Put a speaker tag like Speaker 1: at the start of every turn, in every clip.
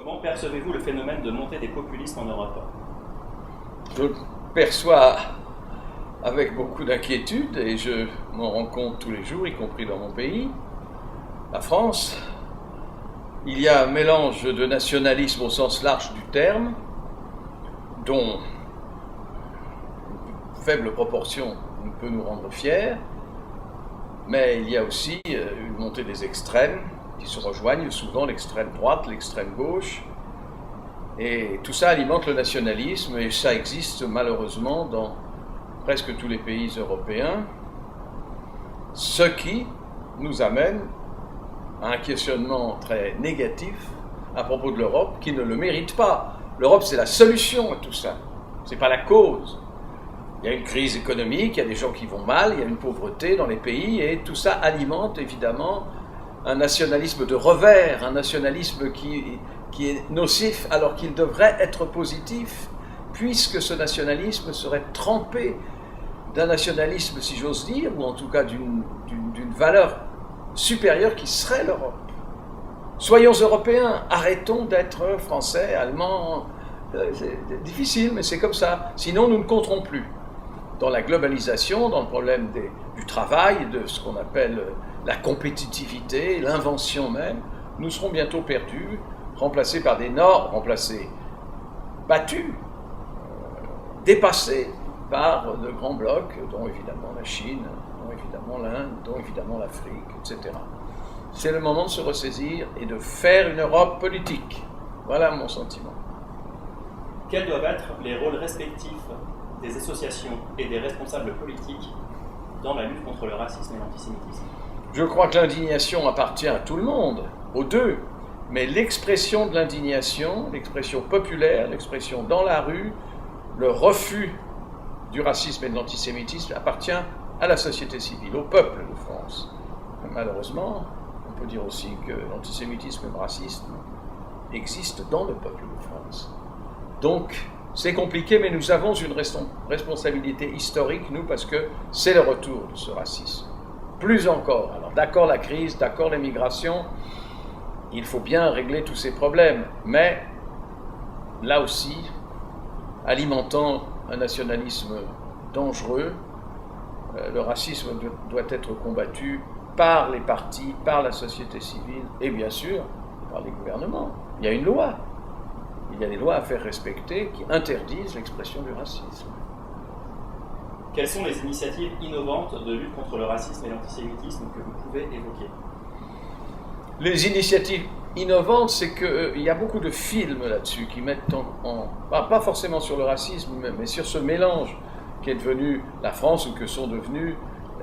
Speaker 1: Comment percevez-vous le phénomène de montée des populismes en Europe?
Speaker 2: Je le perçois avec beaucoup d'inquiétude et je m'en rends compte tous les jours, y compris dans mon pays, la France. Il y a un mélange de nationalisme au sens large du terme, dont une faible proportion peut nous rendre fiers, mais il y a aussi une montée des extrêmes qui se rejoignent souvent, l'extrême droite, l'extrême gauche, et tout ça alimente le nationalisme, et ça existe malheureusement dans presque tous les pays européens, ce qui nous amène à un questionnement très négatif à propos de l'Europe, qui ne le mérite pas. L'Europe, c'est la solution à tout ça, c'est pas la cause. Il y a une crise économique, il y a des gens qui vont mal, il y a une pauvreté dans les pays, et tout ça alimente évidemment un nationalisme de revers, un nationalisme qui est nocif alors qu'il devrait être positif, puisque ce nationalisme serait trempé d'un nationalisme, si j'ose dire, ou en tout cas d'une valeur supérieure qui serait l'Europe. Soyons européens, arrêtons d'être français, allemands, c'est difficile, mais c'est comme ça, sinon nous ne compterons plus. Dans la globalisation, dans le problème du travail, de ce qu'on appelle la compétitivité, l'invention même, nous serons bientôt perdus, remplacés par des normes, battus, dépassés par de grands blocs, dont évidemment la Chine, dont évidemment l'Inde, dont évidemment l'Afrique, etc. C'est le moment de se ressaisir et de faire une Europe politique. Voilà mon sentiment.
Speaker 1: Quels doivent être les rôles respectifs des associations et des responsables politiques dans la lutte contre le racisme et l'antisémitisme?
Speaker 2: Je crois que l'indignation appartient à tout le monde, aux deux, mais l'expression de l'indignation, l'expression populaire, l'expression dans la rue, le refus du racisme et de l'antisémitisme appartient à la société civile, au peuple de France. Malheureusement, on peut dire aussi que l'antisémitisme et le racisme existent dans le peuple de France. Donc, c'est compliqué, mais nous avons une responsabilité historique, nous, parce que c'est le retour de ce racisme. Plus encore. Alors, d'accord la crise, d'accord l'immigration, il faut bien régler tous ces problèmes, mais là aussi, alimentant un nationalisme dangereux, le racisme doit être combattu par les partis, par la société civile et bien sûr par les gouvernements. Il y a une loi. Il y a des lois à faire respecter qui interdisent l'expression du racisme.
Speaker 1: Quelles sont les initiatives innovantes de lutte contre le racisme et l'antisémitisme que vous pouvez évoquer?
Speaker 2: Les initiatives innovantes, c'est qu'il y a beaucoup de films là-dessus qui mettent pas forcément sur le racisme, mais sur ce mélange qui est devenu la France ou que sont devenus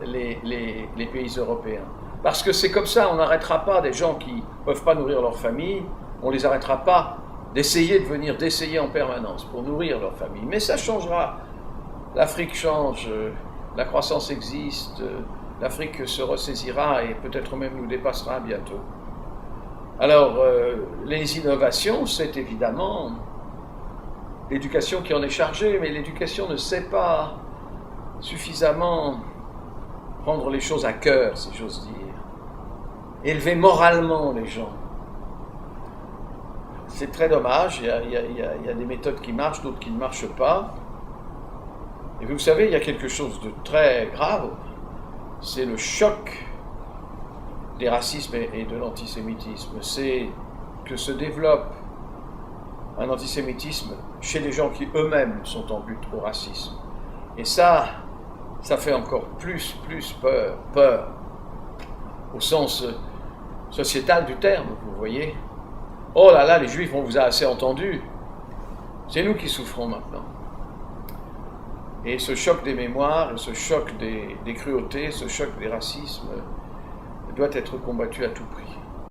Speaker 2: les pays européens. Parce que c'est comme ça, on n'arrêtera pas des gens qui ne peuvent pas nourrir leur famille, on ne les arrêtera pas d'essayer en permanence pour nourrir leur famille. Mais ça changera. L'Afrique change, la croissance existe, l'Afrique se ressaisira et peut-être même nous dépassera bientôt. Alors, les innovations, c'est évidemment l'éducation qui en est chargée, mais l'éducation ne sait pas suffisamment prendre les choses à cœur, si j'ose dire, élever moralement les gens. C'est très dommage, il y a des méthodes qui marchent, d'autres qui ne marchent pas. Et vous savez, il y a quelque chose de très grave, c'est le choc des racismes et de l'antisémitisme. C'est que se développe un antisémitisme chez des gens qui eux-mêmes sont en butte au racisme. Et ça fait encore plus peur, au sens sociétal du terme, vous voyez. Oh là là, les Juifs, on vous a assez entendu. C'est nous qui souffrons maintenant. Et ce choc des mémoires, ce choc des cruautés, ce choc des racismes doit être combattu à tout prix.